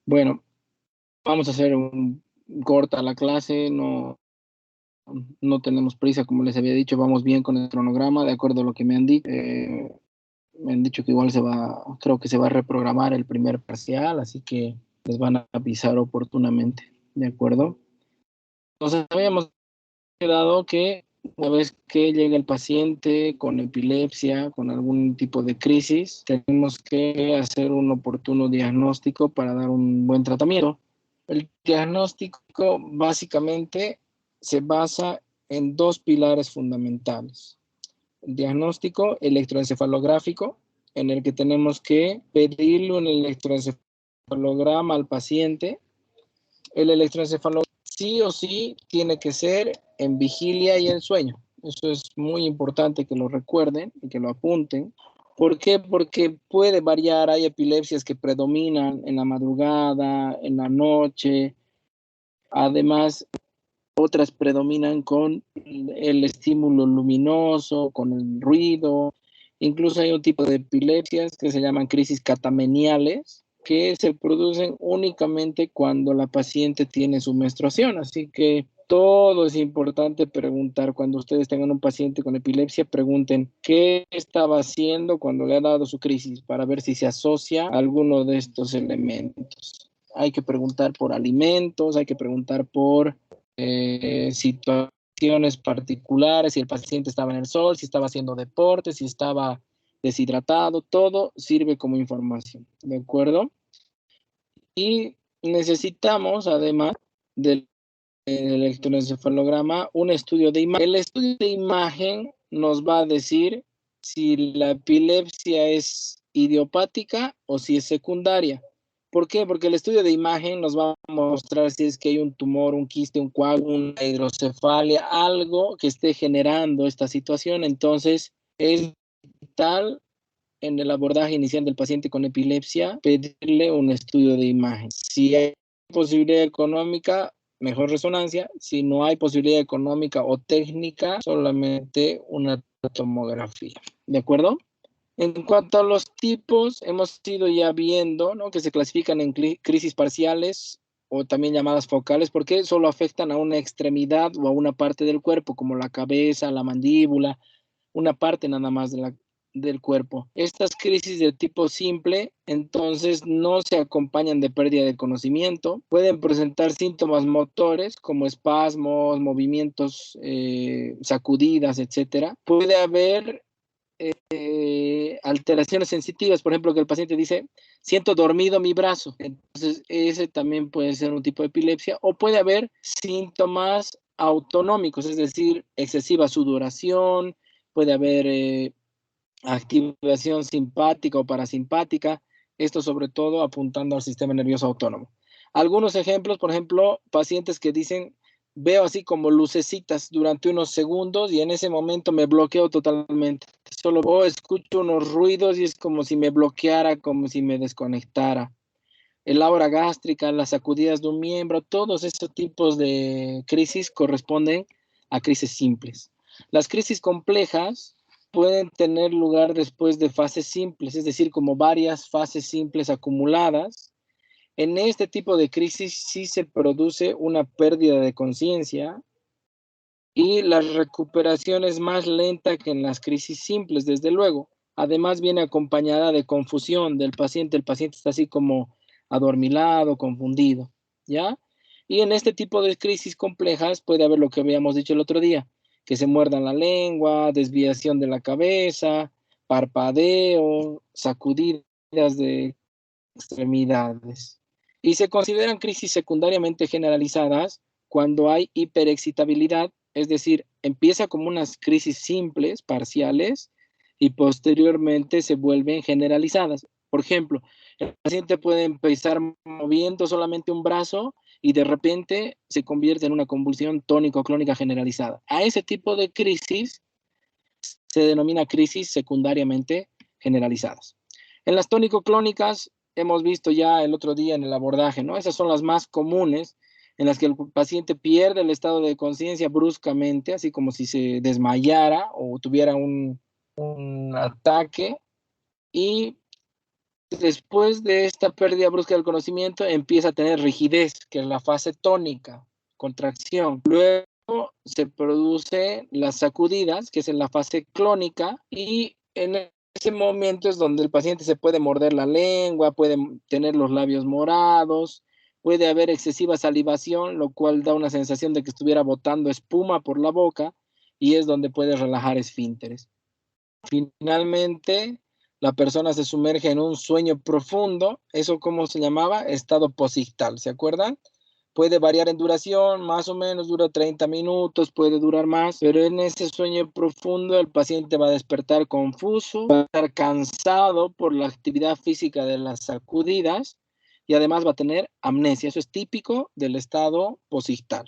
Bueno, vamos a hacer un corta la clase, no tenemos prisa, como les había dicho, vamos bien con el cronograma, de acuerdo a lo que me han dicho. Me han dicho que igual creo que se va a reprogramar el primer parcial, así que les van a avisar oportunamente, ¿de acuerdo? Entonces, habíamos quedado que una vez que llega el paciente con epilepsia, con algún tipo de crisis, tenemos que hacer un oportuno diagnóstico para dar un buen tratamiento. El diagnóstico básicamente se basa en dos pilares fundamentales. El diagnóstico electroencefalográfico, en el que tenemos que pedirle un electroencefalograma al paciente. El electroencefalograma sí o sí tiene que ser en vigilia y en sueño. Eso es muy importante que lo recuerden y que lo apunten. ¿Por qué? Porque puede variar, hay epilepsias que predominan en la madrugada, en la noche. Además, otras predominan con el estímulo luminoso, con el ruido. Incluso hay un tipo de epilepsias que se llaman crisis catameniales, que se producen únicamente cuando la paciente tiene su menstruación. Así que todo es importante preguntar. Cuando ustedes tengan un paciente con epilepsia, pregunten qué estaba haciendo cuando le ha dado su crisis para ver si se asocia a alguno de estos elementos. Hay que preguntar por alimentos, hay que preguntar por situaciones particulares, si el paciente estaba en el sol, si estaba haciendo deporte, si estaba deshidratado, todo sirve como información, ¿de acuerdo? Y necesitamos, además del electroencefalograma, un estudio de imagen. El estudio de imagen nos va a decir si la epilepsia es idiopática o si es secundaria. ¿Por qué? Porque el estudio de imagen nos va a mostrar si es que hay un tumor, un quiste, un coágulo, una hidrocefalia, algo que esté generando esta situación. Entonces, es vital en el abordaje inicial del paciente con epilepsia pedirle un estudio de imagen. Si hay posibilidad económica, mejor resonancia. Si no hay posibilidad económica o técnica, solamente una tomografía. ¿De acuerdo? En cuanto a los tipos, hemos ido ya viendo, ¿no?, que se clasifican en crisis parciales o también llamadas focales, porque solo afectan a una extremidad o a una parte del cuerpo, como la cabeza, la mandíbula, una parte nada más del cuerpo. Estas crisis de tipo simple, entonces, no se acompañan de pérdida de conocimiento. Pueden presentar síntomas motores como espasmos, movimientos, sacudidas, etcétera. Puede haber alteraciones sensitivas, por ejemplo, que el paciente dice, siento dormido mi brazo. Entonces, ese también puede ser un tipo de epilepsia. O puede haber síntomas autonómicos, es decir, excesiva sudoración, puede haber activación simpática o parasimpática, esto sobre todo apuntando al sistema nervioso autónomo. Algunos ejemplos, por ejemplo, pacientes que dicen, veo así como lucecitas durante unos segundos y en ese momento me bloqueo totalmente. Solo escucho unos ruidos y es como si me bloqueara, como si me desconectara. El aura gástrica, las sacudidas de un miembro, todos esos tipos de crisis corresponden a crisis simples. Las crisis complejas pueden tener lugar después de fases simples, es decir, como varias fases simples acumuladas. En este tipo de crisis sí se produce una pérdida de conciencia y la recuperación es más lenta que en las crisis simples, desde luego. Además, viene acompañada de confusión del paciente. El paciente está así como adormilado, confundido, ¿ya? Y en este tipo de crisis complejas puede haber lo que habíamos dicho el otro día, que se muerdan la lengua, desviación de la cabeza, parpadeo, sacudidas de extremidades. Y se consideran crisis secundariamente generalizadas cuando hay hiperexcitabilidad, es decir, empieza como unas crisis simples, parciales, y posteriormente se vuelven generalizadas. Por ejemplo, el paciente puede empezar moviendo solamente un brazo y de repente se convierte en una convulsión tónico-clónica generalizada. A ese tipo de crisis se denomina crisis secundariamente generalizadas. En las tónico-clónicas hemos visto ya el otro día en el abordaje, ¿no? Esas son las más comunes, en las que el paciente pierde el estado de conciencia bruscamente, así como si se desmayara o tuviera un ataque y Después de esta pérdida brusca del conocimiento, empieza a tener rigidez, que es la fase tónica, contracción. Luego se producen las sacudidas, que es en la fase clónica, y en ese momento es donde el paciente se puede morder la lengua, puede tener los labios morados, puede haber excesiva salivación, lo cual da una sensación de que estuviera botando espuma por la boca, y es donde puede relajar esfínteres. Finalmente, la persona se sumerge en un sueño profundo. ¿Eso cómo se llamaba? Estado posictal, ¿se acuerdan? Puede variar en duración, más o menos dura 30 minutos, puede durar más, pero en ese sueño profundo el paciente va a despertar confuso, va a estar cansado por la actividad física de las sacudidas y además va a tener amnesia. Eso es típico del estado posictal.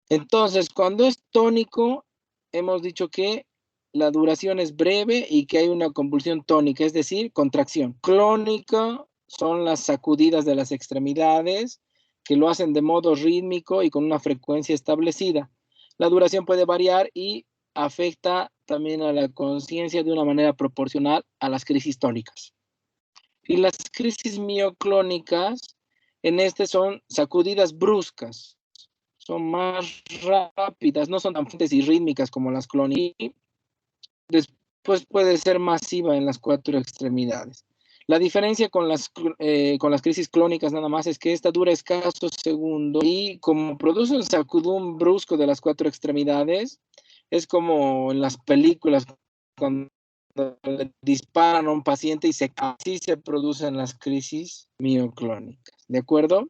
Entonces, cuando es tónico, hemos dicho que la duración es breve y que hay una convulsión tónica, es decir, contracción. Clónica son las sacudidas de las extremidades que lo hacen de modo rítmico y con una frecuencia establecida. La duración puede variar y afecta también a la conciencia de una manera proporcional a las crisis tónicas. Y las crisis mioclónicas, en este son sacudidas bruscas, son más rápidas, no son tan fuertes y rítmicas como las clónicas. Después puede ser masiva en las 4 extremidades. La diferencia con las crisis clónicas nada más es que esta dura escasos segundos y como produce un sacudón brusco de las 4 extremidades, es como en las películas cuando le disparan a un paciente y así se producen las crisis mioclónicas, ¿de acuerdo?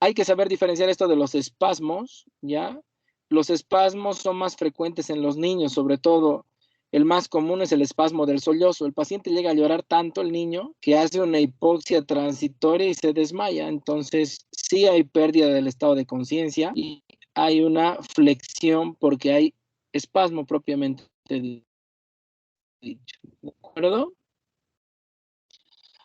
Hay que saber diferenciar esto de los espasmos, ¿ya? Los espasmos son más frecuentes en los niños, sobre todo el más común es el espasmo del sollozo. El paciente llega a llorar tanto, el niño, que hace una hipoxia transitoria y se desmaya. Entonces, sí hay pérdida del estado de conciencia y hay una flexión porque hay espasmo propiamente dicho. ¿De acuerdo?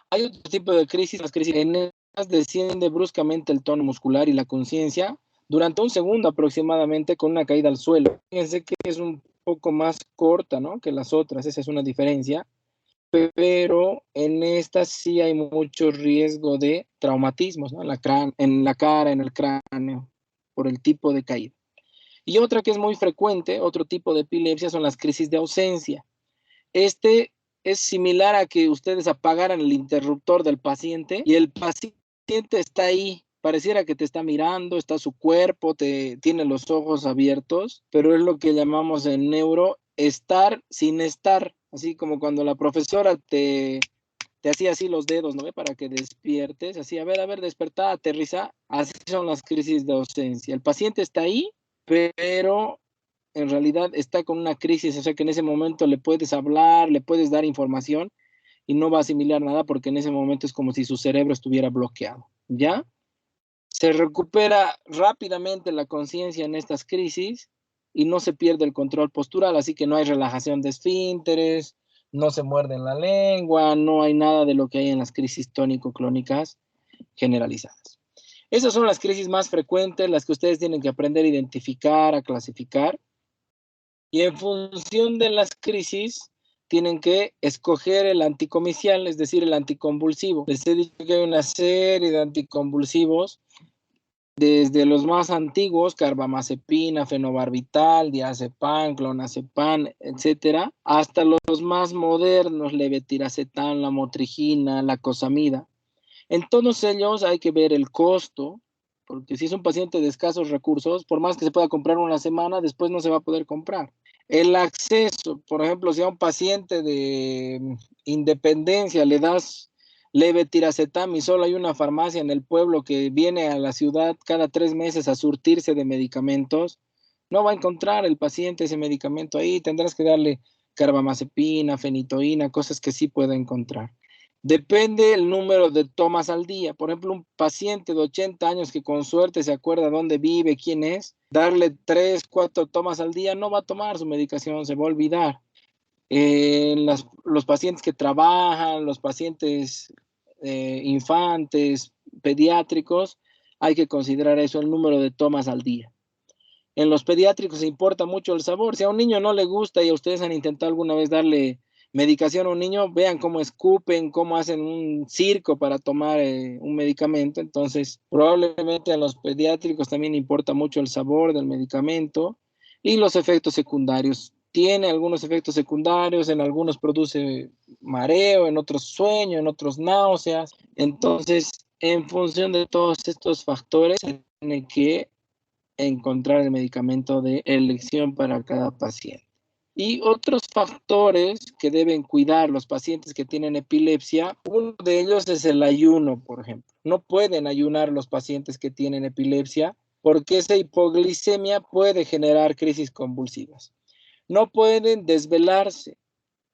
Hay otro tipo de crisis, las crisis en estas desciende bruscamente el tono muscular y la conciencia durante un segundo aproximadamente con una caída al suelo. Fíjense que es un poco más corta, ¿no?, que las otras, esa es una diferencia, pero en estas sí hay mucho riesgo de traumatismos, ¿no?, en la cara, en el cráneo, por el tipo de caída. Y otra que es muy frecuente, otro tipo de epilepsia, son las crisis de ausencia. Este es similar a que ustedes apagaran el interruptor del paciente y el paciente está ahí, pareciera que te está mirando, está su cuerpo, tiene los ojos abiertos, pero es lo que llamamos en neuro estar sin estar, así como cuando la profesora te hacía así los dedos, ¿no ve? Para que despiertes, así, a ver, despertá, aterriza, así son las crisis de ausencia. El paciente está ahí, pero en realidad está con una crisis, o sea que en ese momento le puedes hablar, le puedes dar información y no va a asimilar nada porque en ese momento es como si su cerebro estuviera bloqueado, ¿ya? Se recupera rápidamente la conciencia en estas crisis y no se pierde el control postural, así que no hay relajación de esfínteres, no se muerde la lengua, no hay nada de lo que hay en las crisis tónico-clónicas generalizadas. Esas son las crisis más frecuentes, las que ustedes tienen que aprender a identificar, a clasificar. Y en función de las crisis, tienen que escoger el anticomicial, es decir, el anticonvulsivo. Les he dicho que hay una serie de anticonvulsivos, desde los más antiguos, carbamazepina, fenobarbital, diazepam, clonazepam, etcétera, hasta los más modernos, levetiracetam, la motrigina, la cosamida. En todos ellos hay que ver el costo, porque si es un paciente de escasos recursos, por más que se pueda comprar una semana, después no se va a poder comprar. El acceso, por ejemplo, si a un paciente de Independencia le das levetiracetam y solo hay una farmacia en el pueblo que viene a la ciudad cada 3 meses a surtirse de medicamentos, no va a encontrar el paciente ese medicamento ahí, tendrás que darle carbamazepina, fenitoína, cosas que sí puede encontrar. Depende el número de tomas al día. Por ejemplo, un paciente de 80 años que con suerte se acuerda dónde vive, quién es, darle 3, 4 tomas al día, no va a tomar su medicación, se va a olvidar. Los pacientes que trabajan, los pacientes infantes, pediátricos, hay que considerar eso, el número de tomas al día. En los pediátricos importa mucho el sabor. Si a un niño no le gusta y a ustedes han intentado alguna vez darle medicación a un niño, vean cómo escupen, cómo hacen un circo para tomar un medicamento. Entonces, probablemente a los pediátricos también importa mucho el sabor del medicamento y los efectos secundarios. Tiene algunos efectos secundarios, en algunos produce mareo, en otros sueño, en otros náuseas. Entonces, en función de todos estos factores, se tiene que encontrar el medicamento de elección para cada paciente. Y otros factores que deben cuidar los pacientes que tienen epilepsia, uno de ellos es el ayuno, por ejemplo. No pueden ayunar los pacientes que tienen epilepsia porque esa hipoglicemia puede generar crisis convulsivas. No pueden desvelarse.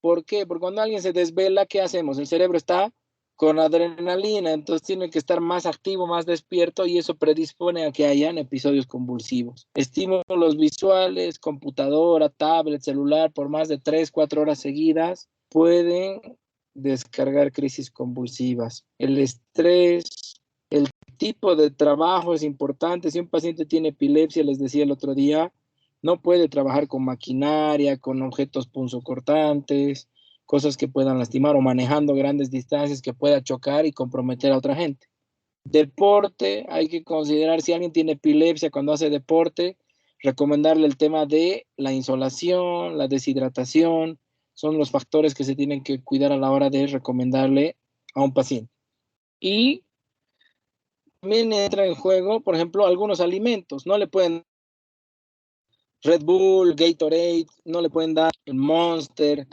¿Por qué? Porque cuando alguien se desvela, ¿qué hacemos? El cerebro está con adrenalina, entonces tiene que estar más activo, más despierto y eso predispone a que hayan episodios convulsivos. Estímulos visuales, computadora, tablet, celular por más de 3, 4 horas seguidas pueden descargar crisis convulsivas. El estrés, el tipo de trabajo es importante. Si un paciente tiene epilepsia, les decía el otro día, no puede trabajar con maquinaria, con objetos punzocortantes, cosas que puedan lastimar o manejando grandes distancias que pueda chocar y comprometer a otra gente. Deporte, hay que considerar si alguien tiene epilepsia cuando hace deporte, recomendarle el tema de la insolación, la deshidratación, son los factores que se tienen que cuidar a la hora de recomendarle a un paciente. Y también entra en juego, por ejemplo, algunos alimentos, no le pueden Red Bull, Gatorade, no le pueden dar Monster,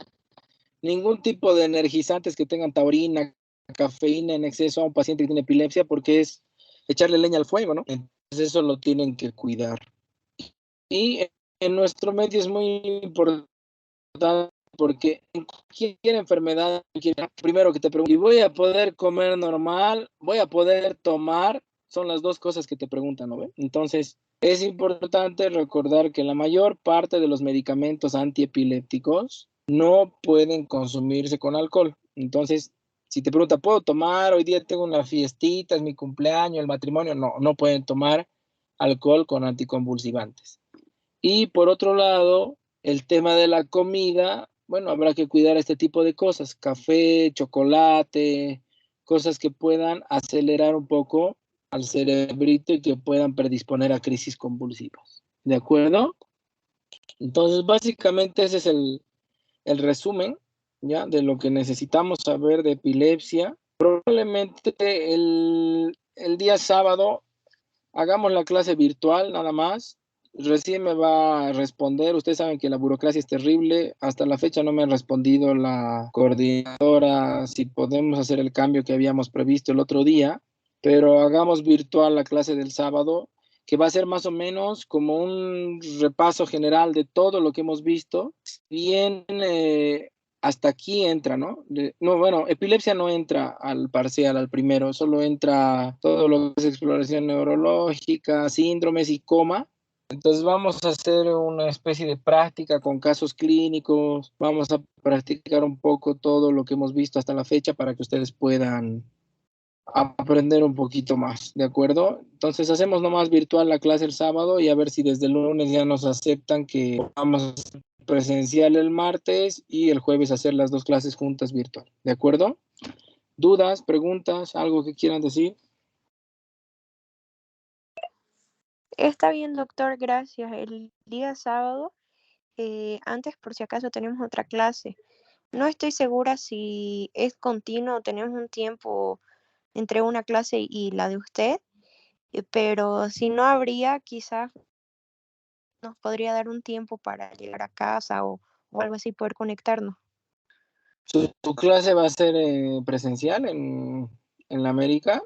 ningún tipo de energizantes que tengan taurina, cafeína en exceso a un paciente que tiene epilepsia porque es echarle leña al fuego, ¿no? Entonces eso lo tienen que cuidar. Y en nuestro medio es muy importante porque en cualquier enfermedad, primero que te preguntan, ¿y voy a poder comer normal? ¿Voy a poder tomar? Son las dos cosas que te preguntan, ¿no? Entonces, es importante recordar que la mayor parte de los medicamentos antiepilépticos no pueden consumirse con alcohol. Entonces, si te pregunta, ¿puedo tomar? Hoy día tengo una fiestita, es mi cumpleaños, el matrimonio. No, no pueden tomar alcohol con anticonvulsivantes. Y por otro lado, el tema de la comida, bueno, habrá que cuidar este tipo de cosas, café, chocolate, cosas que puedan acelerar un poco al cerebrito y que puedan predisponer a crisis convulsivas. ¿De acuerdo? Entonces, básicamente ese es el resumen, ¿ya? De lo que necesitamos saber de epilepsia. Probablemente el día sábado hagamos la clase virtual nada más. Recién me va a responder. Ustedes saben que la burocracia es terrible. Hasta la fecha no me ha respondido la coordinadora si podemos hacer el cambio que habíamos previsto el otro día, pero hagamos virtual la clase del sábado, que va a ser más o menos como un repaso general de todo lo que hemos visto. Bien, hasta aquí entra, ¿no? No, bueno, epilepsia no entra al parcial, al primero, solo entra todo lo que es exploración neurológica, síndromes y coma. Entonces vamos a hacer una especie de práctica con casos clínicos, vamos a practicar un poco todo lo que hemos visto hasta la fecha para que ustedes puedan aprender un poquito más, ¿de acuerdo? Entonces hacemos nomás virtual la clase el sábado y a ver si desde el lunes ya nos aceptan que vamos a hacer presencial el martes y el jueves hacer las dos clases juntas virtual, ¿de acuerdo? ¿Dudas, preguntas, algo que quieran decir? Está bien, doctor, gracias. El día sábado, antes por si acaso tenemos otra clase. No estoy segura si es continuo o tenemos un tiempo entre una clase y la de usted, pero si no habría, quizás nos podría dar un tiempo para llegar a casa o algo así, poder conectarnos. ¿Tu clase va a ser presencial en la América?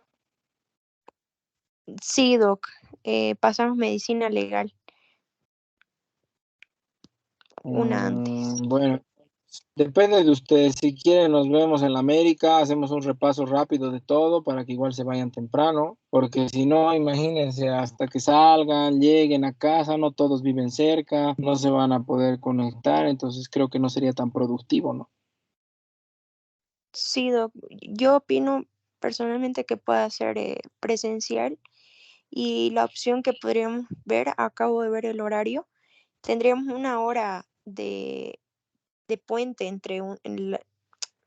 Sí, doc, pasamos medicina legal, una antes. Bueno, depende de ustedes. Si quieren, nos vemos en la América, hacemos un repaso rápido de todo para que igual se vayan temprano, porque si no, imagínense, hasta que salgan, lleguen a casa, no todos viven cerca, no se van a poder conectar, entonces creo que no sería tan productivo, ¿no? Sí, doc, yo opino personalmente que pueda ser presencial y la opción que podríamos ver, acabo de ver el horario, tendríamos una hora de puente entre la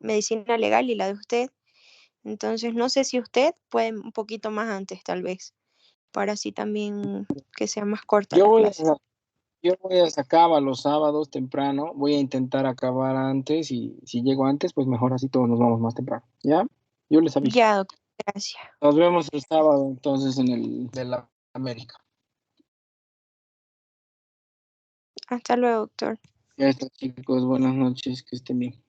medicina legal y la de usted. Entonces, no sé si usted puede un poquito más antes, tal vez, para así también que sea más corta Yo la voy a, clase. yo voy a sacar los sábados temprano, voy a intentar acabar antes y si llego antes, pues mejor así todos nos vamos más temprano, ¿ya? Yo les aviso. Ya, doctor, gracias. Nos vemos el sábado entonces en el de la América. Hasta luego, doctor. Ya está, chicos, buenas noches, que estén bien.